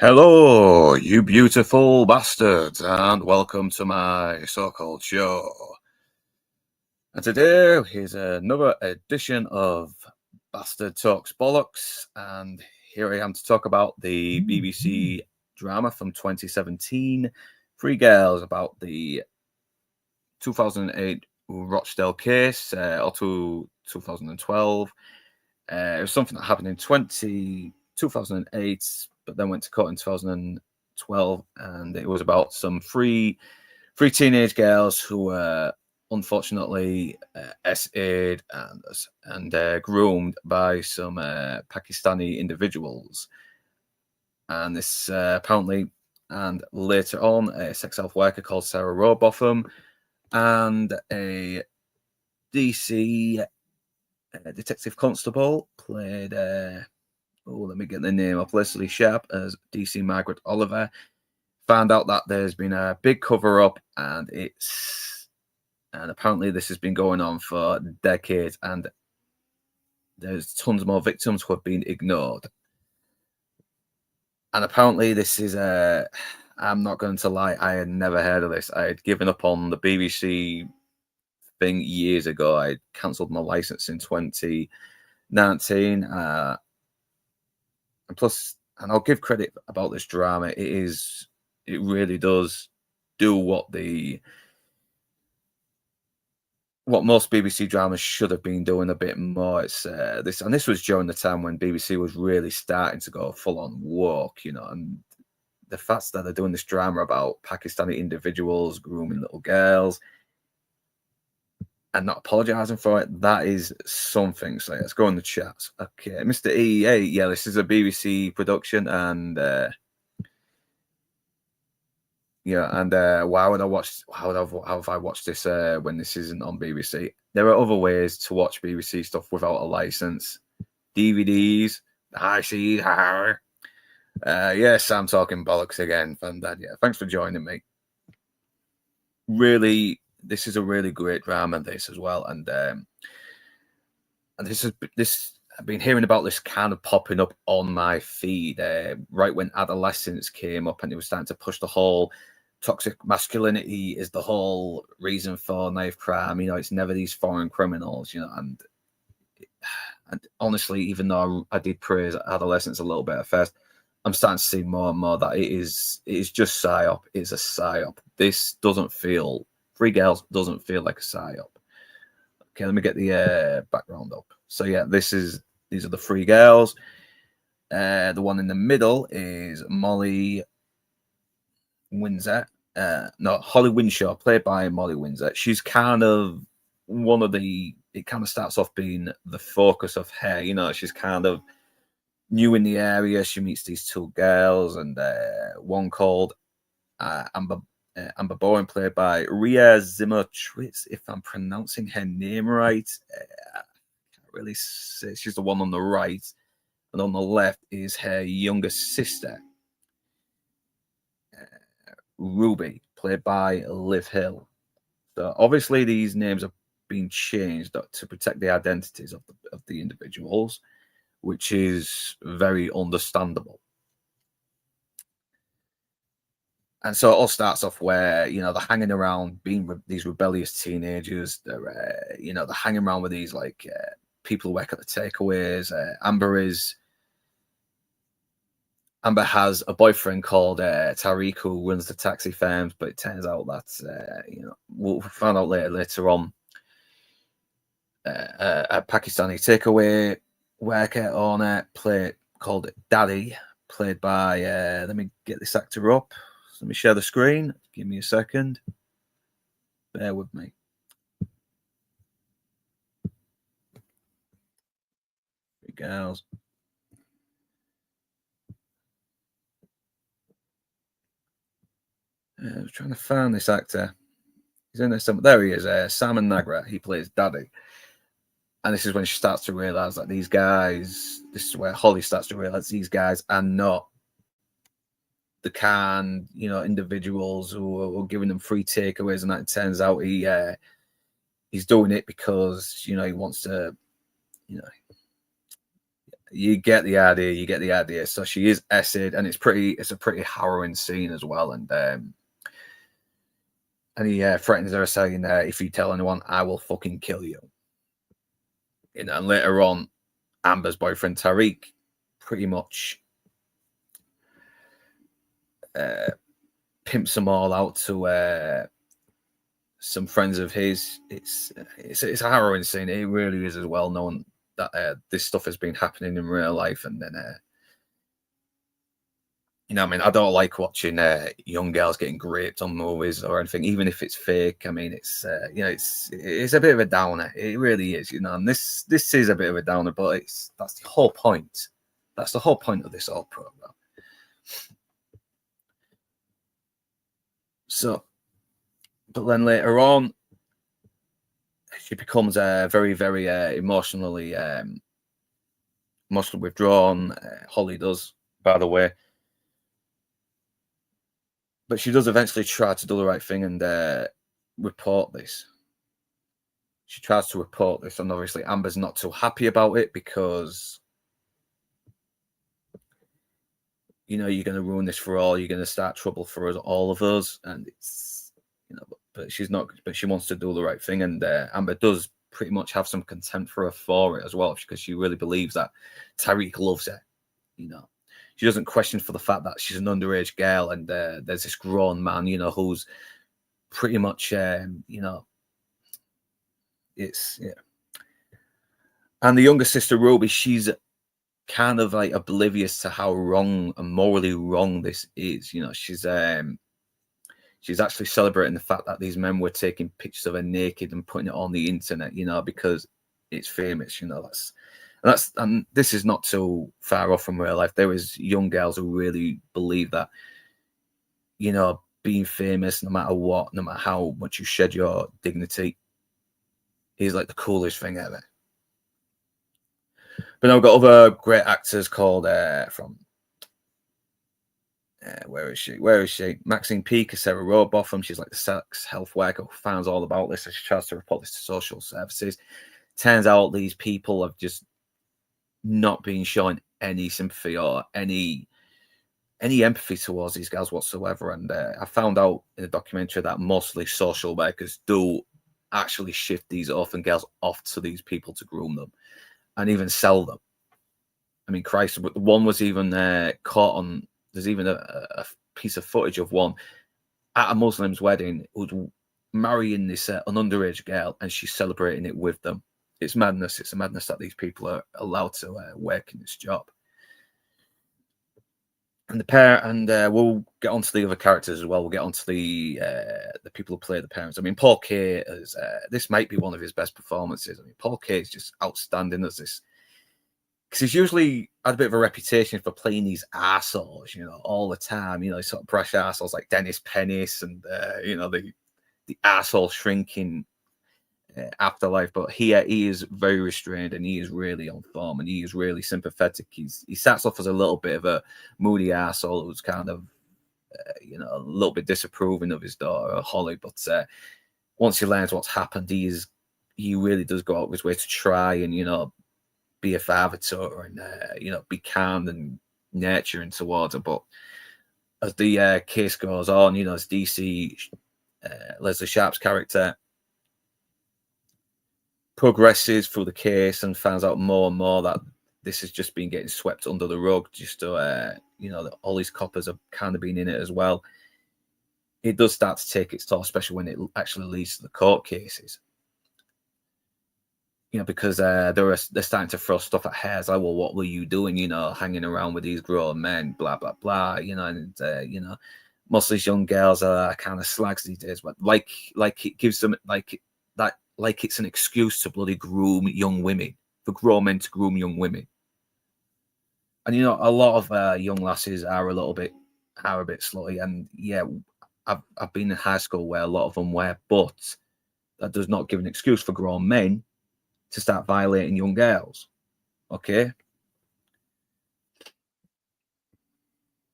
Hello, you beautiful bastards, and welcome to my so-called show. And today is another edition of Bastard Talks Bollocks, and here I am to talk about the BBC drama from 2017, Three Girls, about the 2008 Rochdale case, or 2012. It was something that happened in 2008, but then went to court in 2012, and it was about some three teenage girls who were unfortunately SA'd and groomed by some Pakistani individuals. And this apparently, and later on, a sex health worker called Sarah Rowbotham and a DC detective constable played let me get the name of Leslie Sharp as DC Margaret Oliver. Found out that there's been a big cover-up, and apparently this has been going on for decades, and there's tons more victims who have been ignored. And apparently this is I'm not going to lie, I had never heard of this. I had given up on the BBC thing years ago. I cancelled my license in 2019. And plus, and I'll give credit about this drama. It really does do what most BBC dramas should have been doing a bit more. It's this was during the time when BBC was really starting to go full on woke, and the fact that they're doing this drama about Pakistani individuals grooming little girls and not apologizing for it, that is something. So let's go in the chat. Okay, Mr. E, hey, yeah, this is a BBC production, and why would I watch? How have I watched this when this isn't on BBC? There are other ways to watch BBC stuff without a license. DVDs. I see. Yes, I'm talking bollocks again, Fandad. Yeah, thanks for joining me. Really, this is a really great drama. This as well, and this I've been hearing about this kind of popping up on my feed right when adolescence came up, and it was starting to push the whole toxic masculinity is the whole reason for knife crime. It's never these foreign criminals, and honestly, even though I did praise adolescence a little bit at first, I'm starting to see more and more that it is just psyop. It's a psyop. This doesn't feel, Three Girls doesn't feel like a psyop. Okay, let me get the background up. So yeah, these are the three girls. The one in the middle is Molly Windsor. Holly Winshaw, played by Molly Windsor. She's kind of one of it kind of starts off being the focus of her. She's kind of new in the area. She meets these two girls, and one called Amber Bowen, played by Ria Zimmer-Tritz, if I'm pronouncing her name right. I can't really say. She's the one on the right, and on the left is her younger sister, Ruby, played by Liv Hill. So obviously these names have been changed to protect the identities of the individuals, which is very understandable. And so it all starts off where, they're hanging around being these rebellious teenagers. They're, they're hanging around with these people who work at the takeaways. Amber has a boyfriend called Tariq, who runs the taxi firms, but it turns out that, we'll find out later on, a Pakistani takeaway worker owner called Daddy, played by, let me get this actor up. Let me share the screen. Give me a second. Bear with me. Three girls. I was trying to find this actor. He's in there somewhere. There he is. Simon Nagra. He plays Daddy. And this is when she starts to realize that these guys, this is where Holly starts to realize these guys are not the kind, individuals who are giving them free takeaways. And that it turns out he's doing it because, he wants to, You get the idea. You get the idea. So she is acid, and it's a pretty harrowing scene as well. And he threatens her, saying, "If you tell anyone, I will fucking kill you." You know, and later on, Amber's boyfriend Tariq pretty much pimps them all out to some friends of his. It's a harrowing scene. It really is, as well, knowing that this stuff has been happening in real life. And then you know, I mean, I don't like watching young girls getting raped on movies or anything, even if it's fake. I mean, it's you know, it's a bit of a downer. It really is, you know. And this is a bit of a downer, but that's the whole point. That's the whole point of this whole program. So, but then later on, she becomes very, very emotionally withdrawn. Holly does, by the way. But she does eventually try to do the right thing and report this. She tries to report this, and obviously Amber's not too happy about it because, you know, you're going to ruin this for all. You're going to start trouble for us, all of us, and it's, you know. But she's not. But she wants to do the right thing, and Amber does pretty much have some contempt for her for it as well, because she really believes that Tariq loves her. You know. She doesn't question for the fact that she's an underage girl, and there's this grown man, you know, who's pretty much, you know, it's, yeah. And the younger sister, Ruby, she's kind of like oblivious to how wrong and morally wrong this is. You know, she's actually celebrating the fact that these men were taking pictures of her naked and putting it on the internet, you know, because it's famous, you know. And this is not too far off from real life. There is young girls who really believe that, you know, being famous, no matter what, no matter how much you shed your dignity, is like the coolest thing ever. But now we've got other great actors called from where is she? Maxine Peake, Sarah Robotham. She's like the sex health worker who finds all about this, and she tries to report this to social services. Turns out these people have just not being shown any sympathy or any empathy towards these girls whatsoever. And I found out in the documentary that mostly social workers do actually shift these orphan girls off to these people to groom them and even sell them. I mean, Christ, one was even caught on. There's even a piece of footage of one at a Muslim's wedding who's marrying this an underage girl, and she's celebrating it with them. It's madness. It's a madness that these people are allowed to work in this job. And the pair, and we'll get onto the other characters as well. We'll get onto the people who play the parents. I mean, Paul Kaye, this might be one of his best performances. I mean, Paul Kaye is just outstanding as this, because he's usually had a bit of a reputation for playing these assholes, you know, all the time. You know, sort of brash assholes like Dennis Pennis and you know, the asshole shrinking Afterlife. But here he is very restrained, and he is really on form, and he is really sympathetic. He starts off as a little bit of a moody asshole who's kind of you know, a little bit disapproving of his daughter Holly, but once he learns what's happened, he really does go out of his way to try and, you know, be a father to her and you know, be kind and nurturing towards her. But as the case goes on, you know, as DC Leslie Sharp's character progresses through the case and finds out more and more that this has just been getting swept under the rug, just to you know, that all these coppers have kind of been in it as well. It does start to take its toll, especially when it actually leads to the court cases. You know, because they're starting to throw stuff at her, like, well, what were you doing, you know, hanging around with these grown men, blah blah blah, you know. And you know, most of these young girls are kind of slags these days, but like it gives them like it's an excuse to bloody groom young women, for grown men to groom young women. And you know, a lot of young lasses are a bit slutty, and yeah, I've been in high school where a lot of them were, but that does not give an excuse for grown men to start violating young girls. Okay.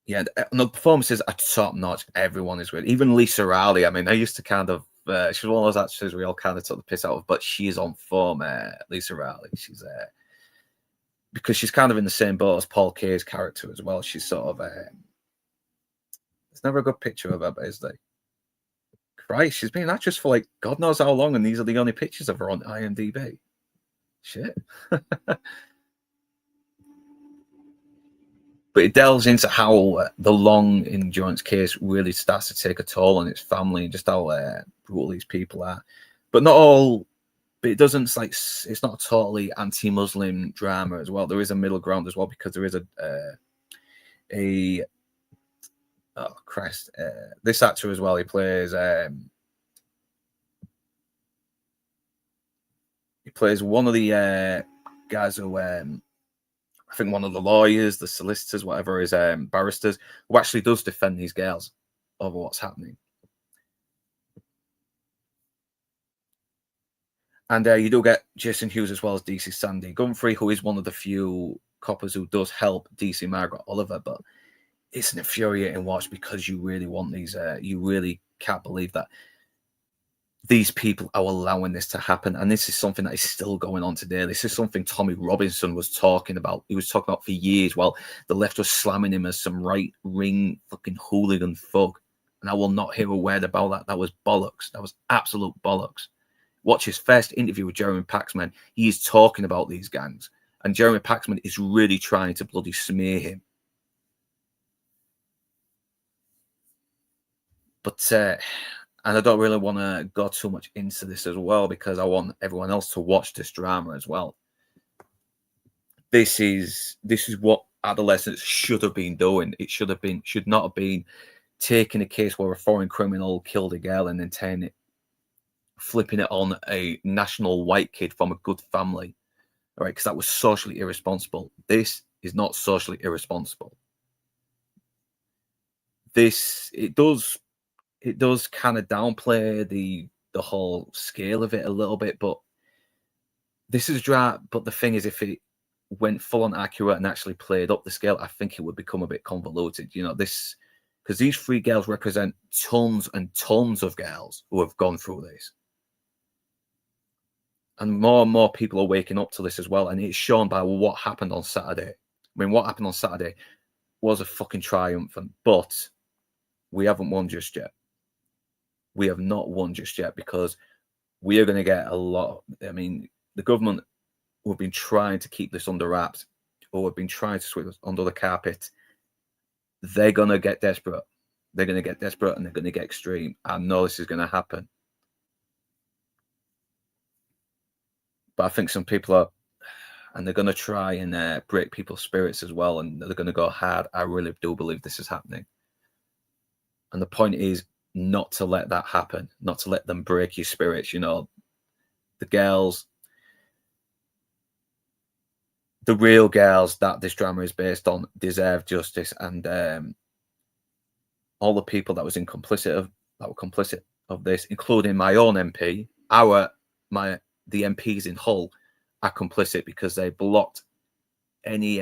Yeah, and the performances are top notch. Everyone is great. Even Lisa Riley. I mean, I used to kind of she's one of those actors we all kind of took the piss out of, but she is on form. Lisa Riley. She's because she's kind of in the same boat as Paul Kaye's character as well. She's sort of there's never a good picture of her, but is there? Christ, she's been an actress for like God knows how long, and these are the only pictures of her on IMDb. Shit. But it delves into how the long endurance case really starts to take a toll on its family and just how brutal these people are. But not all. But it doesn't. It's not a totally anti-Muslim drama as well. There is a middle ground as well, because there is oh Christ, this actor as well. He plays one of the guys who I think one of the lawyers, the solicitors, whatever, is barristers, who actually does defend these girls over what's happening. And you do get Jason Hughes as well as DC Sandy Guthrie, who is one of the few coppers who does help DC Margaret Oliver. But it's an infuriating watch, because you really want these. You really can't believe that these people are allowing this to happen. And this is something that is still going on today. This is something Tommy Robinson was talking about. He was talking about for years. Well, the left was slamming him as some right-wing fucking hooligan thug. And I will not hear a word about that. That was bollocks. That was absolute bollocks. Watch his first interview with Jeremy Paxman. He is talking about these gangs. And Jeremy Paxman is really trying to bloody smear him. But, and I don't really want to go too much into this as well, because I want everyone else to watch this drama as well. This is what adolescents should have been doing. It should not have been taking a case where a foreign criminal killed a girl and then flipping it on a national white kid from a good family. All right, because that was socially irresponsible. This is not socially irresponsible. It does kind of downplay the whole scale of it a little bit, but this is dry. But the thing is, if it went full on accurate and actually played up the scale, I think it would become a bit convoluted. You know, because these 3 girls represent tons and tons of girls who have gone through this. And more people are waking up to this as well. And it's shown by what happened on Saturday. I mean, what happened on Saturday was a fucking triumph, but we haven't won just yet. We have not won just yet, because we are going to get a lot. I mean, the government who have been trying to keep this under wraps, or have been trying to sweep it under the carpet, they're going to get desperate. They're going to get desperate, and they're going to get extreme. I know this is going to happen. But I think some people are, and they're going to try and break people's spirits as well, and they're going to go hard. I really do believe this is happening. And the point is not to let that happen, not to let them break your spirits. You know, the girls, the real girls that this drama is based on, deserve justice. And all the people that were complicit of this, including my own MP, the MPs in Hull, are complicit, because they blocked any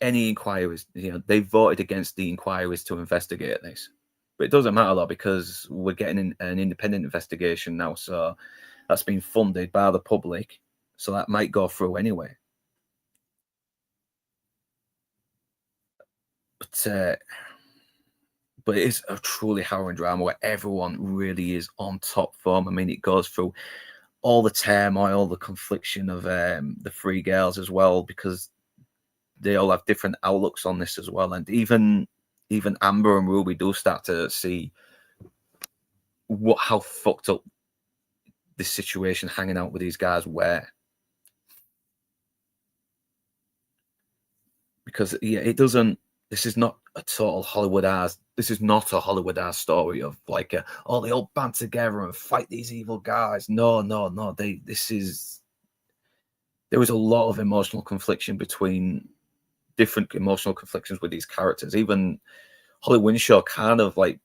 inquiries. You know, they voted against the inquiries to investigate this. But it doesn't matter though, because we're getting an independent investigation now, so that's been funded by the public, so that might go through anyway. But it is a truly harrowing drama where everyone really is on top form. I mean, it goes through all the turmoil, the confliction of the 3 girls as well, because they all have different outlooks on this as well. And even Amber and Ruby do start to see how fucked up this situation hanging out with these guys were. Because this is not a total this is not a Hollywood story of like they all band together and fight these evil guys. No. There was a lot of emotional confliction between different emotional conflictions with these characters. Even Holly Winshaw kind of like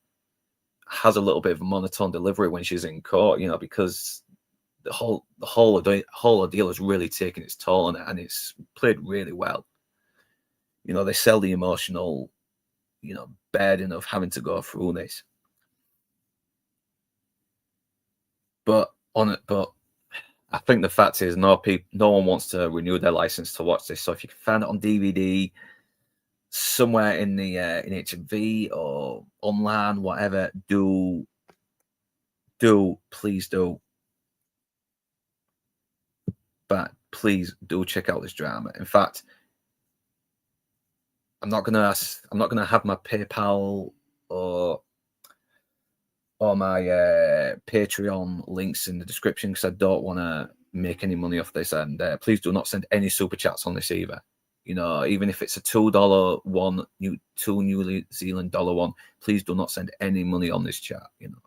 has a little bit of a monotone delivery when she's in court, you know, because the whole ordeal is really taking its toll on it, and it's played really well. You know, they sell the emotional, you know, burden of having to go through this. But I think the fact is no one wants to renew their license to watch this. So if you can find it on DVD somewhere in the in HMV or online, whatever, please do. But please do check out this drama. In fact, I'm not gonna have my PayPal or my Patreon links in the description because I don't want to make any money off this. And please do not send any super chats on this either. You know, even if it's a $2 one, $2 New Zealand dollar one, please do not send any money on this chat. You know,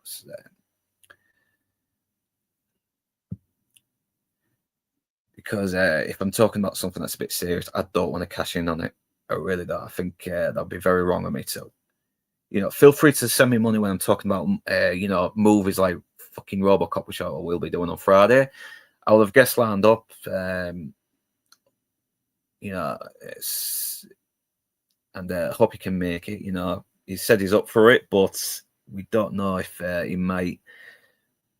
because if I'm talking about something that's a bit serious, I don't want to cash in on it. I really don't. I think that'd be very wrong of me too. You know, feel free to send me money when I'm talking about, you know, movies like fucking RoboCop, which I will be doing on Friday. I'll have guests lined up. You know, and hope he can make it. You know, he said he's up for it, but we don't know if he might.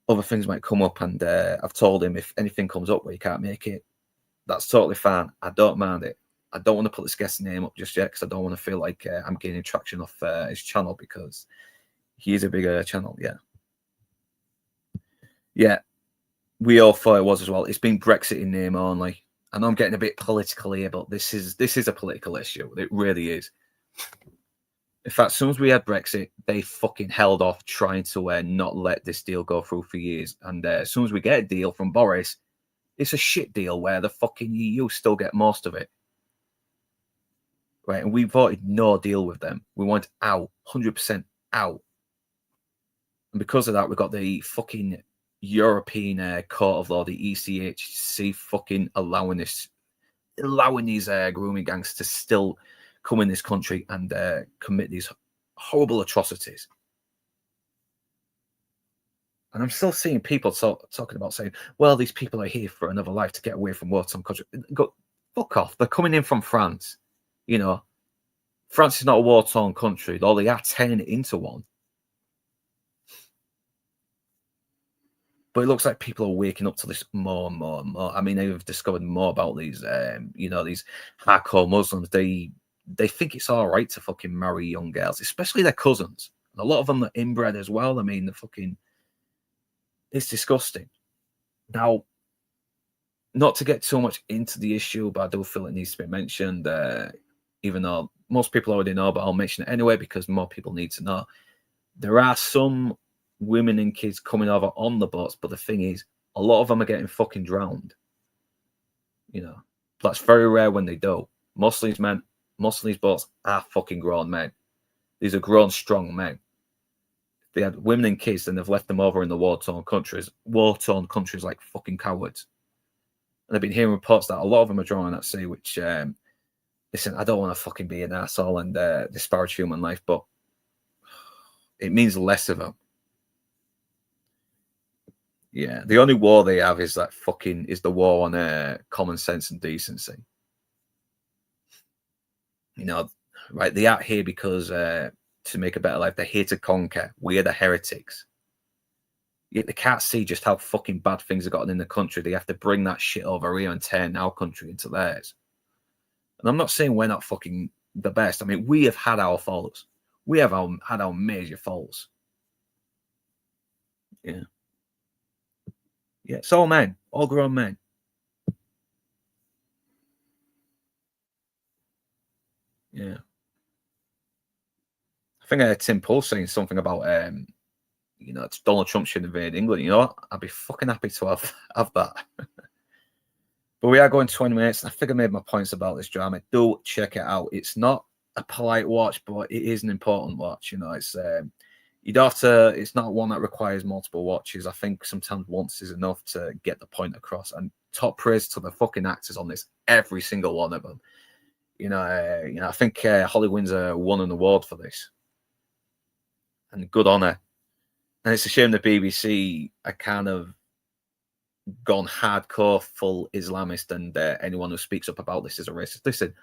Other things might come up, and I've told him if anything comes up where he can't make it, that's totally fine. I don't mind it. I don't want to put this guest's name up just yet because I don't want to feel like I'm gaining traction off his channel because he is a bigger channel. Yeah, we all thought it was as well. It's been Brexit in name only. I know I'm getting a bit political here, but this is a political issue. It really is. In fact, as soon as we had Brexit, they fucking held off trying to not let this deal go through for years. And as soon as we get a deal from Boris, it's a shit deal where the fucking EU still get most of it. Right, and we voted no deal with them. We went out, 100% out. And because of that, we got the fucking European Court of Law, the ECHC, fucking allowing these grooming gangs to still come in this country and commit these horrible atrocities. And I'm still seeing people talking about saying, well, these people are here for another life to get away from war-torn country. Go, fuck off. They're coming in from France. You know, France is not a war-torn country, though they are turning it into one. But it looks like people are waking up to this more and more and more. I mean, they've discovered more about these, you know, these hardcore Muslims. They think it's all right to fucking marry young girls, especially their cousins. And a lot of them are inbred as well. I mean, it's disgusting. Now, not to get too much into the issue, but I do feel it needs to be mentioned, even though most people already know, but I'll mention it anyway because more people need to know. There are some women and kids coming over on the boats, but the thing is, a lot of them are getting fucking drowned. You know, that's very rare when they do. Most of these boats are fucking grown men. These are grown, strong men. They had women and kids, and they've left them over in the war-torn countries like fucking cowards. And I've been hearing reports that a lot of them are drowning at sea, which, listen, I don't want to fucking be an asshole and disparage human life, but it means less of them. Yeah, the only war they have is the war on common sense and decency. You know, right? They are here because to make a better life. They're here to conquer. We are the heretics. Yet they can't see just how fucking bad things have gotten in the country. They have to bring that shit over here and turn our country into theirs. And I'm not saying we're not fucking the best. I mean, we have had our faults. We have had our major faults. Yeah. Yeah, it's all men, all grown men. Yeah. I think I heard Tim Pool saying something about, you know, Donald Trump should invade England. You know what? I'd be fucking happy to have that. But we are going 20 minutes. I think I made my points about this drama. Do check it out. It's not a polite watch, but it is an important watch. You know, it's you don't have to. It's not one that requires multiple watches. I think sometimes once is enough to get the point across. And top praise to the fucking actors on this. Every single one of them. You know, I think Holly Windsor won an award for this, and good on her. And it's a shame the BBC are kind of gone hardcore, full Islamist, and anyone who speaks up about this is a racist. Listen,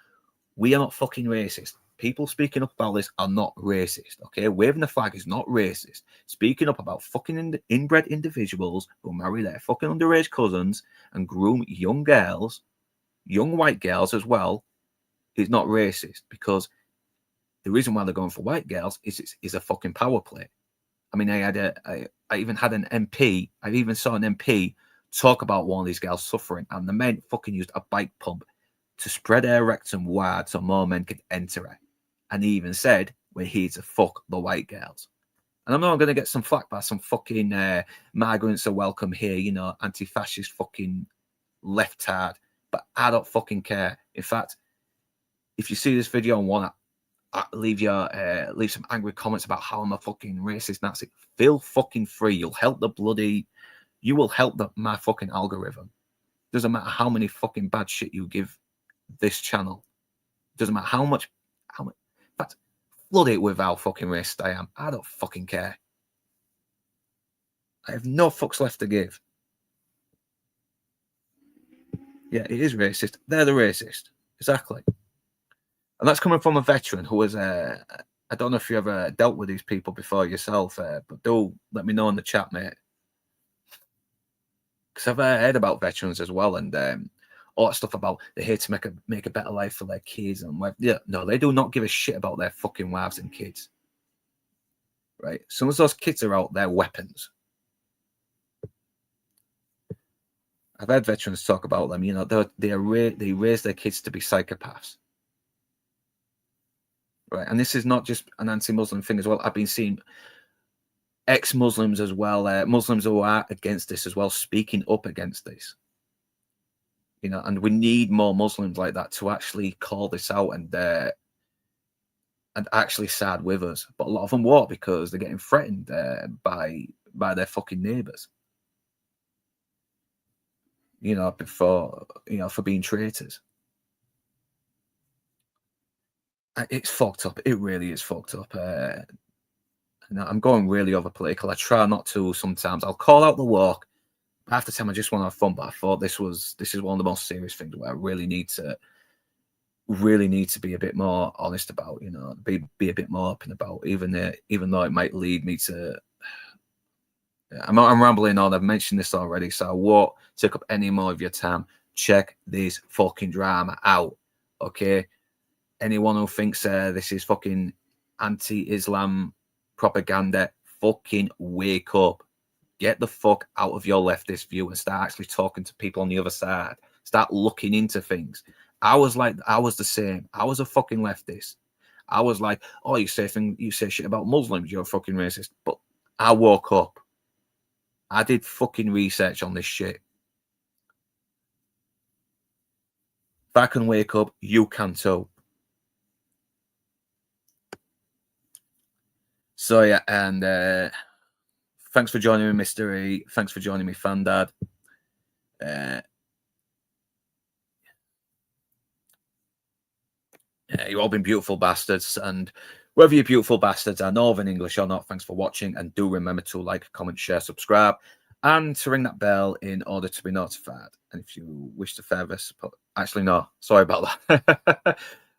we are not fucking racist. people speaking up about this are not racist. Okay, waving the flag is not racist. Speaking up about fucking inbred individuals who marry their fucking underage cousins and groom young girls, young white girls as well, is not racist, because the reason why they're going for white girls is a fucking power play. I mean, I even had an MP. I even saw an MP talk about one of these girls suffering, and the men fucking used a bike pump to spread her rectum wide so more men could enter her. And he even said we're here to fuck the white girls. And I'm not going to get some flack by some fucking migrants are welcome here, you know, anti-fascist fucking leftard. But I don't fucking care. In fact, if you see this video and want to leave some angry comments about how I'm a fucking racist Nazi, feel fucking free. You will help my fucking algorithm. Doesn't matter how many fucking bad shit you give this channel. Doesn't matter how much. In fact, flood it with how fucking racist I am. I don't fucking care. I have no fucks left to give. Yeah, it is racist. They're the racist. Exactly. And that's coming from a veteran who was, I don't know if you ever dealt with these people before yourself, but do let me know in the chat, mate. Because I've heard about veterans as well, and all that stuff about they're here to make a better life for their kids. And yeah, no, they do not give a shit about their fucking wives and kids. Right? As soon as those kids are out, they're weapons. I've heard veterans talk about them. You know, they raise their kids to be psychopaths. Right, and this is not just an anti-Muslim thing as well. I've been seeing ex-Muslims as well, Muslims who are against this as well, speaking up against this. You know, and we need more Muslims like that to actually call this out and actually side with us. But a lot of them won't, because they're getting threatened by their fucking neighbours. You know, for being traitors. It's fucked up. It really is fucked up. I'm going really over political. I try not to sometimes. I'll call out the walk. Half the time I just want to have fun, but I thought this is one of the most serious things where I really need to be a bit more honest about, you know, be a bit more open about, even though it might lead me to. I'm rambling on. I've mentioned this already, so I won't take up any more of your time. Check this fucking drama out, okay? Anyone who thinks this is fucking anti-Islam propaganda, fucking wake up. Get the fuck out of your leftist view and start actually talking to people on the other side. Start looking into things. I was the same. I was a fucking leftist. I was like, oh, you say shit about Muslims, you're a fucking racist. But I woke up. I did fucking research on this shit. If I can wake up, you can too. So yeah, and thanks for joining me, Mr. E. Thanks for joining me, Fandad. You've all been beautiful bastards, and whether you're beautiful bastards are Northern English or not, thanks for watching, and do remember to like, comment, share, subscribe, and to ring that bell in order to be notified. And if you wish to further support, actually no, sorry about that.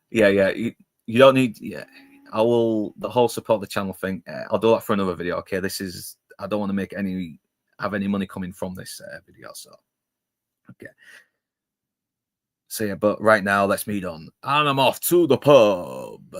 yeah, you don't need, I will, the whole support the channel thing, I'll do that for another video. Okay, I don't want to have any money coming from this video, so okay. So yeah, but right now let's meet on, and I'm off to the pub.